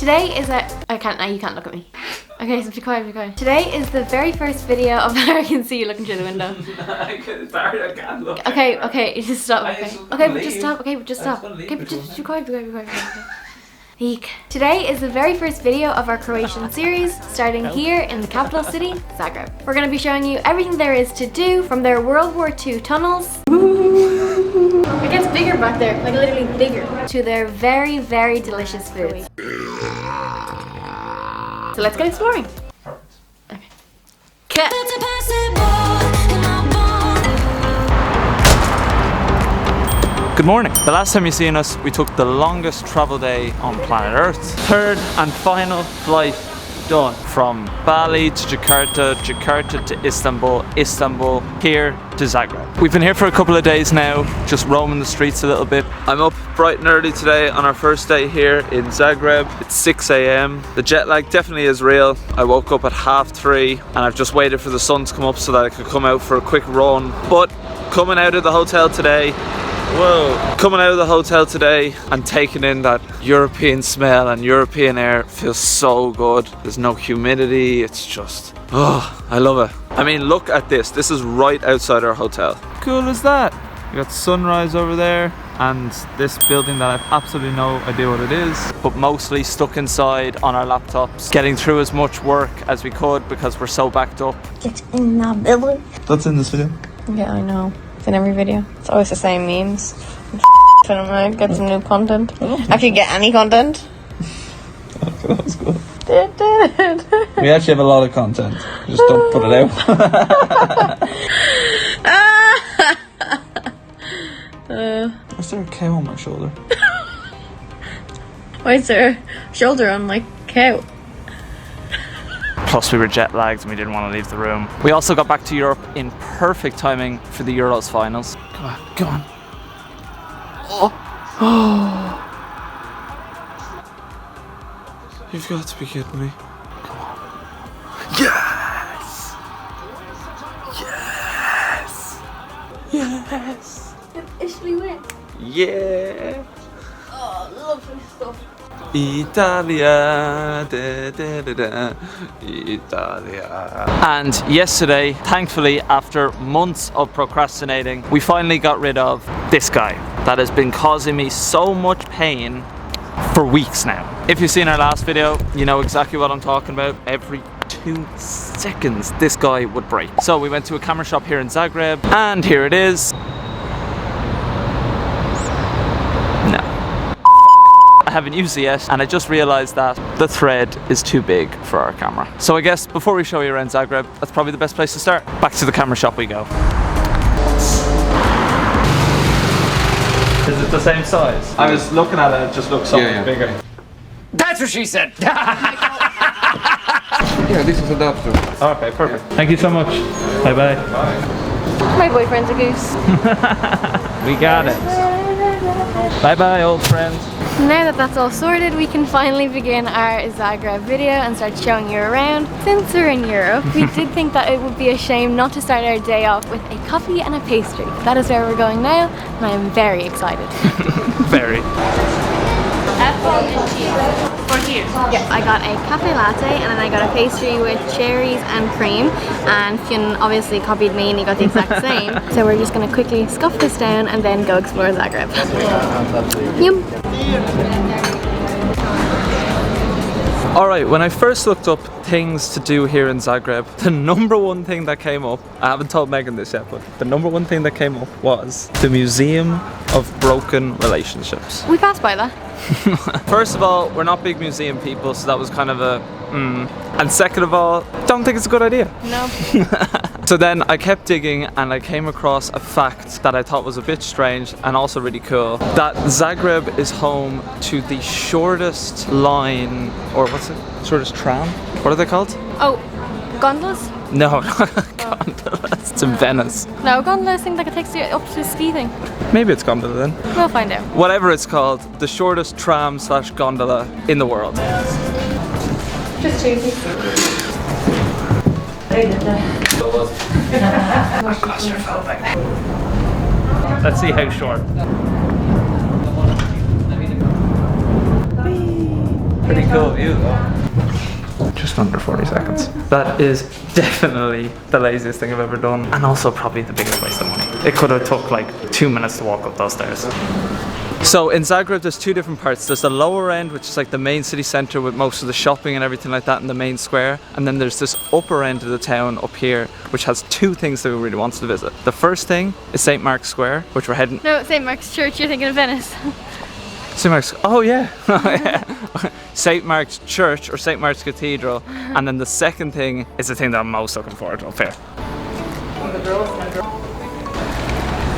Today is you can't look at me. Okay, so be quiet, be quiet. Today is the very first video of I can see you looking through the window. I can't look. Okay, just stop. Okay, but just stop. Okay, but just stop. Okay, but just be quiet, be quiet. Eek. Today is the very first video of our Croatian series, starting here in the capital city, Zagreb. We're going to be showing you everything there is to do, from their World War II tunnels. It gets bigger back there, like literally bigger, to their very, very delicious foods. So let's get exploring. Perfect. Okay. Cut. Good morning. The last time you seen us, we took the longest travel day on planet Earth. Third and final flight done. From Bali to Jakarta, Jakarta to Istanbul, Istanbul here to Zagreb. We've been here for a couple of days now, just roaming the streets a little bit. I'm up bright and early today on our first day here in Zagreb. It's 6 AM. The jet lag definitely is real. I woke up at 3:30 and I've just waited for the sun to come up so that I could come out for a quick run. But coming out of the hotel today, coming out of the hotel today and taking in that European smell and European air feels so good. There's no humidity, it's just, I love it. I mean, look at this. This is right outside our hotel. Cool as that. You got sunrise over there and this building that I've absolutely no idea what it is, but mostly stuck inside on our laptops, getting through as much work as we could because we're so backed up. Get in the building. That's in this video. Yeah, I know. In every video. It's always the same memes. Get some new content. Actually, get any content. Okay, that was good. We actually have a lot of content. Just don't put it out. Is there a cow on my shoulder? Why is there a shoulder on my cow? Plus we were jet lagged and we didn't want to leave the room. We also got back to Europe in perfect timing for the Euros finals. Come on, come on. Oh. You've got to be kidding me. Come on. Yes! Yes! Yes! Italy win. Yeah! Oh, lovely stuff. Italia, da, da, da, da. Italia. And yesterday, thankfully, after months of procrastinating, we finally got rid of this guy that has been causing me so much pain for weeks now. If you've seen our last video, you know exactly what I'm talking about. Every 2 seconds, this guy would break. So we went to a camera shop here in Zagreb, and here it is. I haven't used it yet, and I just realized that the thread is too big for our camera. So I guess before we show you around Zagreb, that's probably the best place to start. Back to the camera shop we go. Is it the same size? I was looking at it, it just looks so much bigger. That's what she said! Yeah, this is adapter. Okay, perfect. Thank you so much. Bye-bye. Bye. My boyfriend's a goose. We got it. Bye-bye, old friend. Now that that's all sorted, we can finally begin our Zagreb video and start showing you around. Since we're in Europe, we did think that it would be a shame not to start our day off with a coffee and a pastry. That is where we're going now, and I am very excited. Very. Apple and cheese. For here? Yeah, I got a cafe latte and then I got a pastry with cherries and cream, and Fionn obviously copied me and he got the exact same. So we're just going to quickly scuff this down and then go explore Zagreb. Yum! Alright, when I first looked up things to do here in Zagreb, the number one thing that came up, I haven't told Megan this yet, but the number one thing that came up was the Museum of Broken Relationships. We passed by that. First of all, we're not big museum people, so that was kind of a And second of all, don't think it's a good idea. No. So then I kept digging and I came across a fact that I thought was a bit strange and also really cool. That Zagreb is home to the shortest line, or what's it? Shortest tram? What are they called? Oh, gondolas? No, not gondolas. It's in Venice. No, gondolas think that it takes you up to the ski thing. Maybe it's gondola then. We'll find out. Whatever it's called, the shortest tram / gondola in the world. Just cheesy. Let's see how short. Pretty cool view though. Just under 40 seconds. That is definitely the laziest thing I've ever done, and also probably the biggest waste of money. It could have took like 2 minutes to walk up those stairs. So in Zagreb there's two different parts. There's the lower end, which is like the main city centre with most of the shopping and everything like that in the main square, and then there's this upper end of the town up here which has two things that we really wanted to visit. The first thing is St. Mark's Square, which we're heading... No, St. Mark's Church, you're thinking of Venice. St. Mark's... Oh yeah! St. Mark's Church or St. Mark's Cathedral, and then the second thing is the thing that I'm most looking forward to up here.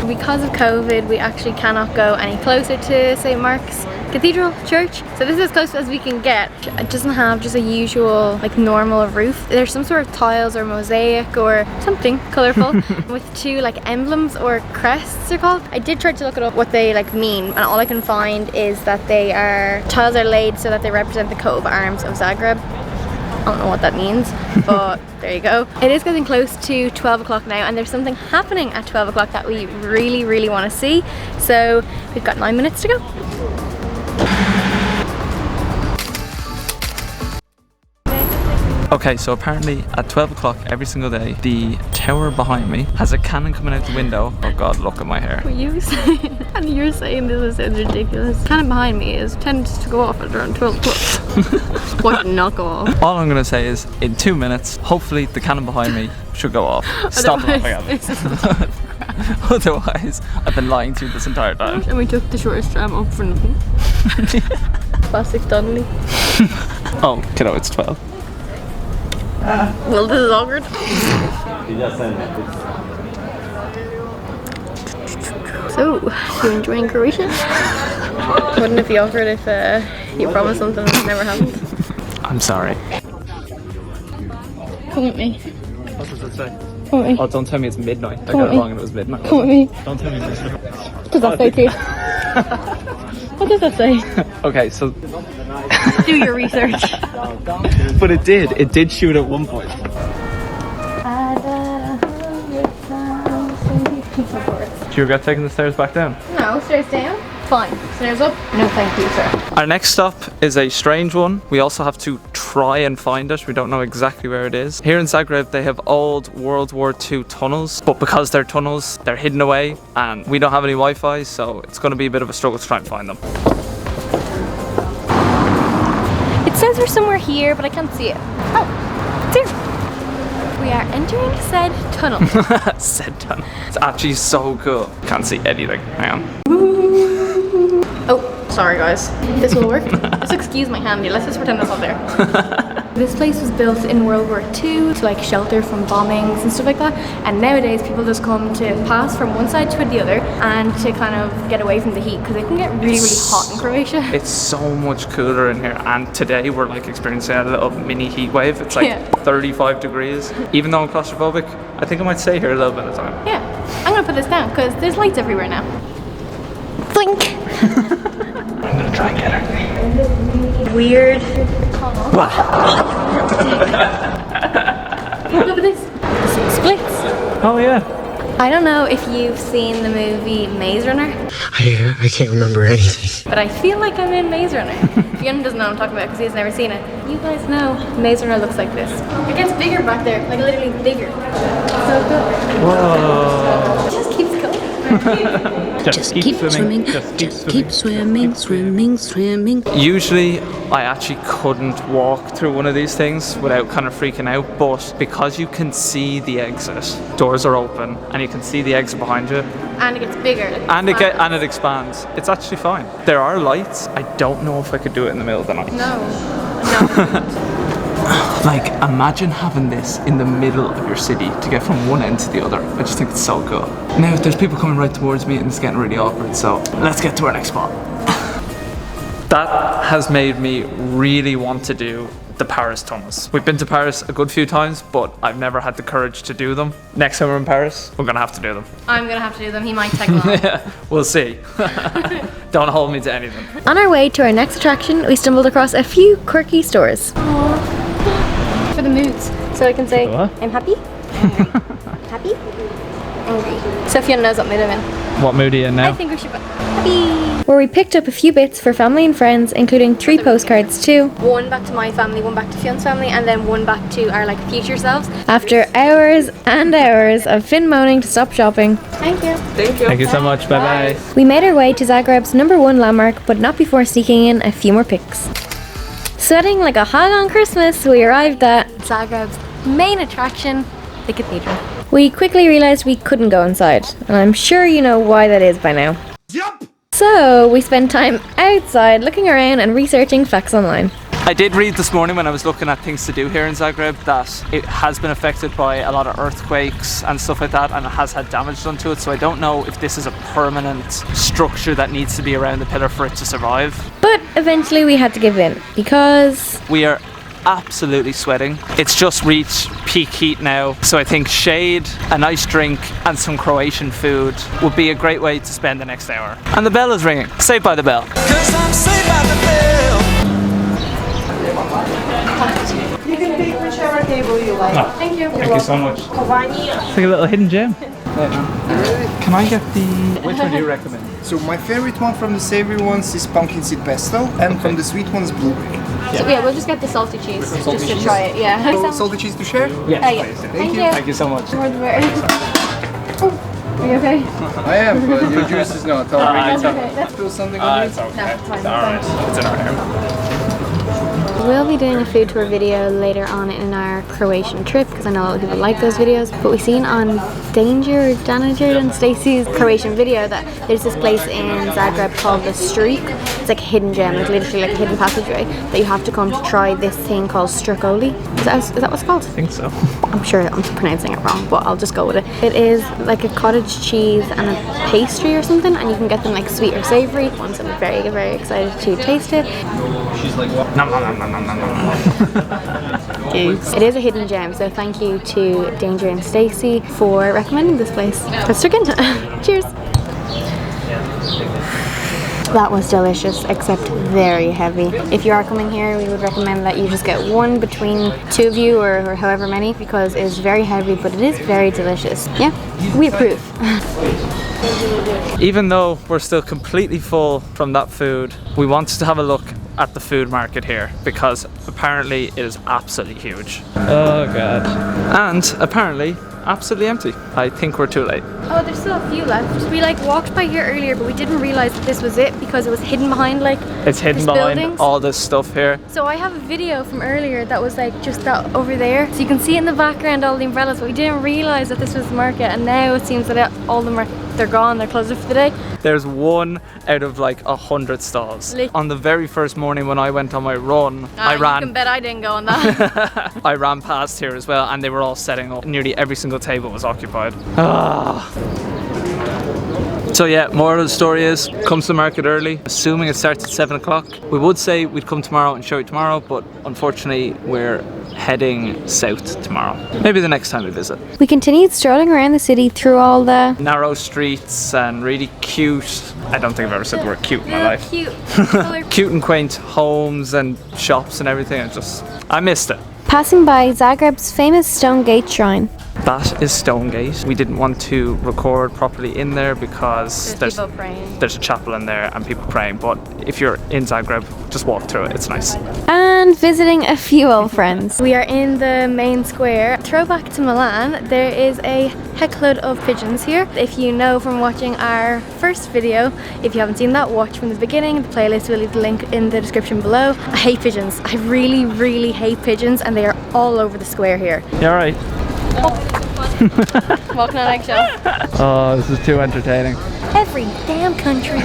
Because of COVID, we actually cannot go any closer to St. Mark's Cathedral Church. So this is as close as we can get. It doesn't have just a usual, like, normal roof. There's some sort of tiles or mosaic or something colourful with two, like, emblems or crests they're called. I did try to look it up what they, like, mean, and all I can find is that they are, tiles are laid so that they represent the coat of arms of Zagreb. I don't know what that means, but there you go. It is getting close to 12 o'clock now, and there's something happening at 12 o'clock that we really, really want to see. So we've got 9 minutes to go. Okay, so apparently at 12 o'clock every single day, the tower behind me has a cannon coming out the window. Oh god, look at my hair. What you saying? And you're saying this sounds ridiculous. The cannon behind me tends to go off at around 12 o'clock. What did not go off? All I'm gonna say is, in 2 minutes, hopefully the cannon behind me should go off. Stop laughing at me. Otherwise, I've been lying to you this entire time. And we took the shortest tram up for nothing. Classic Donnelly. Oh, kiddo, it's 12. Well, this is awkward. So, you enjoying Croatia? Wouldn't it be awkward if you promised something that never happened? I'm sorry. Come with me. What does it say? Come with me. Oh, don't tell me it's midnight. I Come got with it me. wrong and it was midnight. Come with me. Don't tell me this. What does that say to you? What does that say? Okay, so... Do your research. But it did shoot at one point. Do you regret taking the stairs back down? No, stairs down. Fine. Stairs up. No thank you, sir. Our next stop is a strange one. We also have to try and find it. We don't know exactly where it is. Here in Zagreb they have old World War II tunnels, but because they're tunnels, they're hidden away and we don't have any Wi-Fi, so it's going to be a bit of a struggle to try and find them. It says we're somewhere here, but I can't see it. Oh, it's here. We are entering said tunnel. Said tunnel. It's actually so cool. Can't see anything. Hang on. Oh, sorry guys. This will work. Just excuse my handy. Let's just pretend that's not there. This place was built in World War II to like shelter from bombings and stuff like that. And nowadays people just come to pass from one side to the other and to kind of get away from the heat because it can get really, really hot in Croatia. It's so much cooler in here, and today we're like experiencing a little mini heat wave. It's like 35 degrees. Even though I'm claustrophobic, I think I might stay here a little bit of time. Yeah, I'm gonna put this down because there's lights everywhere now. Blink! I'm gonna try and get her. Weird. Look at this. Splits. Oh yeah. I don't know if you've seen the movie Maze Runner. I can't remember anything. But I feel like I'm in Maze Runner. Fiona doesn't know what I'm talking about because he's never seen it. You guys know Maze Runner looks like this. It gets bigger back there, like literally bigger. So cool. Whoa. It just keeps going. Just keep swimming. Just keep swimming, swimming. Usually I actually couldn't walk through one of these things without kind of freaking out, but because you can see the exit, doors are open and you can see the exit behind you, And it gets bigger. Like and it expands. It's actually fine. There are lights. I don't know if I could do it in the middle of the night. No. Like, imagine having this in the middle of your city to get from one end to the other. I just think it's so cool. Now, there's people coming right towards me and it's getting really awkward, so let's get to our next spot. That has made me really want to do the Paris tunnels. We've been to Paris a good few times, but I've never had the courage to do them. Next time we're in Paris, we're gonna have to do them. I'm gonna have to do them. He might take long. Yeah, we'll see. Don't hold me to anything. On our way to our next attraction, we stumbled across a few quirky stores. For the moods. So I can say, What? I'm happy, angry, happy, angry. So Fiona knows what mood I'm in. What mood are you in now? I think we should put happy. where we picked up a few bits for family and friends, including 3 postcards too. One back to my family, one back to Fion's family, and then one back to our like future selves. After hours and hours of Finn moaning to stop shopping. Thank you. Thank you. Thank you so much. Bye bye. We made our way to Zagreb's #1 landmark, but not before sneaking in a few more pics. Sweating like a hog on Christmas, we arrived at Zagreb's main attraction, the cathedral. We quickly realised we couldn't go inside, and I'm sure you know why that is by now. Yup! So we spent time outside looking around and researching facts online. I did read this morning when I was looking at things to do here in Zagreb that it has been affected by a lot of earthquakes and stuff like that, and it has had damage done to it, so I don't know if this is a permanent structure that needs to be around the pillar for it to survive. But eventually we had to give in because we are absolutely sweating. It's just reached peak heat now, so I think shade, a nice drink and some Croatian food would be a great way to spend the next hour. And the bell is ringing. Saved by the bell. 'Cause I'm saved by the bell. You can pick whichever table you like. Oh, thank you so much. It's like a little hidden gem. Can I get the... Which one do you recommend? So my favorite one from the savory ones is pumpkin seed pesto, and from the sweet ones blueberry. So yeah, we'll just get the salty cheese just to try it. Yeah. So salty cheese to share? Yes, yeah. please. Thank you. Thank you so much. More the better. Oh, are you okay? I am, but your juice is not. That's okay. That's Spill something on It's it? okay. No, it's fine. Alright, it's in our hair. We'll be doing a food tour video later on in our Croatian trip because I know a lot of people like those videos. But we've seen on Daneger and Stacey's Croatian video that there's this place in Zagreb called the Streak. It's like a hidden gem, it's literally like a hidden passageway that you have to come to try this thing called stracoli. Is that what it's called? I think so. I'm sure I'm pronouncing it wrong, but I'll just go with it. It is like a cottage cheese and a pastry or something, and you can get them like sweet or savoury. Once I'm very, very excited to taste it. She's like, what? Nom, nom, nom, nom, nom, nom, nom. It is a hidden gem, so thank you to Daneger and Stacey for recommending this place. Let's drink into it. Cheers. That was delicious, except very heavy. If you are coming here, we would recommend that you just get one between 2 of you or however many, because it is very heavy, but it is very delicious. Yeah, we approve. Even though we're still completely full from that food, we wanted to have a look at the food market here because apparently it is absolutely huge. Oh god. And apparently absolutely empty. I think we're too late. Oh, there's still a few left. We like walked by here earlier, but we didn't realize that this was it because it was hidden behind like it's hidden behind buildings. All this stuff here. So I have a video from earlier that was like just that over there. So you can see in the background all the umbrellas, but we didn't realize that this was the market, and now it seems that all the market, they're gone, they're closed for the day. There's 1 out of like 100 stalls. On the very first morning when I went on my run, I ran. You can bet I didn't go on that. I ran past here as well, and they were all setting up. Nearly every single table was occupied. Ah. So yeah, moral of the story is, come to the market early, assuming it starts at 7 o'clock. We would say we'd come tomorrow and show you tomorrow, but unfortunately we're heading south tomorrow. Maybe the next time we visit. We continued strolling around the city through all the narrow streets and really cute, I don't think I've ever said the word cute in my life. Cute. Cute and quaint homes and shops and everything. I missed it. Passing by Zagreb's famous Stone Gate Shrine. That is Stonegate. We didn't want to record properly in there because there's a chapel in there and people praying, but if you're in Zagreb, just walk through it, it's nice. And visiting a few old friends. We are in the main square. Throwback to Milan, there is a heckload of pigeons here. If you know from watching our first video, if you haven't seen that, watch from the beginning. The playlist will leave the link in the description below. I hate pigeons. I really, really hate pigeons, and they are all over the square here. You alright? Walking on eggshells. Oh, this is too entertaining. Every damn country.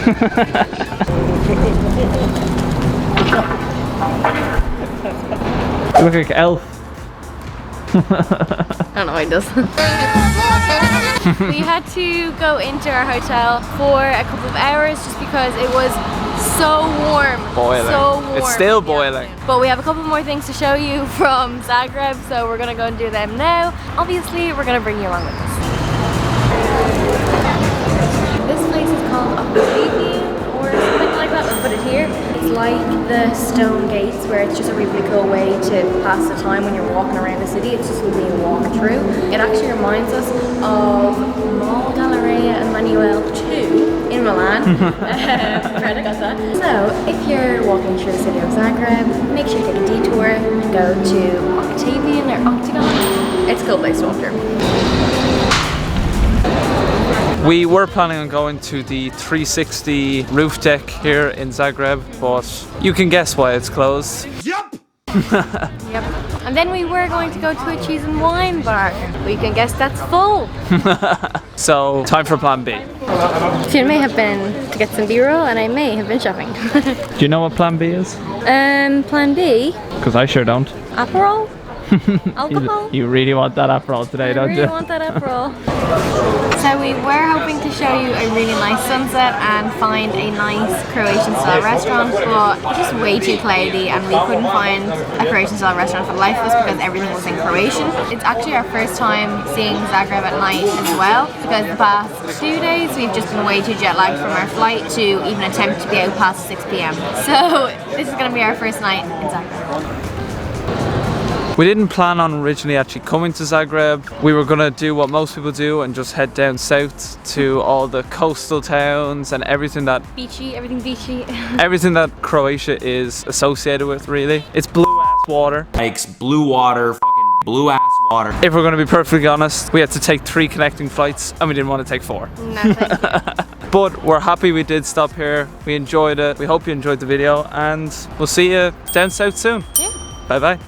You look like Elf. I don't know what he does. We had to go into our hotel for a couple of hours just because it was so warm. Boiling. So warm. It's still boiling. But we have a couple more things to show you from Zagreb, so we're gonna go and do them now. Obviously, we're gonna bring you along with us. This place is called Oblivion or something like that. We'll put it here. It's like the stone gates, where it's just a really cool way to pass the time when you're walking around the city. It's just something you walk through. It actually reminds us of Mall Galleria Emanuel 2 in in Milan. Right, I got that. So, if you're walking through the city of Zagreb, make sure you take a detour and go to Octavian or Octagon. It's a cool place to walk through. We were planning on going to the 360 roof deck here in Zagreb, but you can guess why it's closed. Yep! Yep. And then we were going to go to a cheese and wine bar. But you can guess that's full. So, time for plan B. So it may have been to get some B-roll and I may have been shopping. Do you know what plan B is? Plan B? Because I sure don't. Aperol? Alcohol? You really want that Aperol today, don't you? I really want that Aperol. So we were hoping to show you a really nice sunset and find a nice Croatian style restaurant, but it's just way too cloudy and we couldn't find a Croatian style restaurant for the life of us because everything was in Croatian. It's actually our first time seeing Zagreb at night as well, because the past 2 days we've just been way too jet lagged from our flight to even attempt to be out past 6 p.m. So this is going to be our first night in Zagreb. We didn't plan on originally actually coming to Zagreb. We were gonna do what most people do and just head down south to all the coastal towns and everything that Beachy, everything beachy. everything that Croatia is associated with, really. It's blue ass water. Lakes, blue water, fucking blue ass water. If we're gonna be perfectly honest, we had to take 3 connecting flights and we didn't want to take 4. No, thank you. But we're happy we did stop here. We enjoyed it. We hope you enjoyed the video and we'll see you down south soon. Yeah. Bye bye.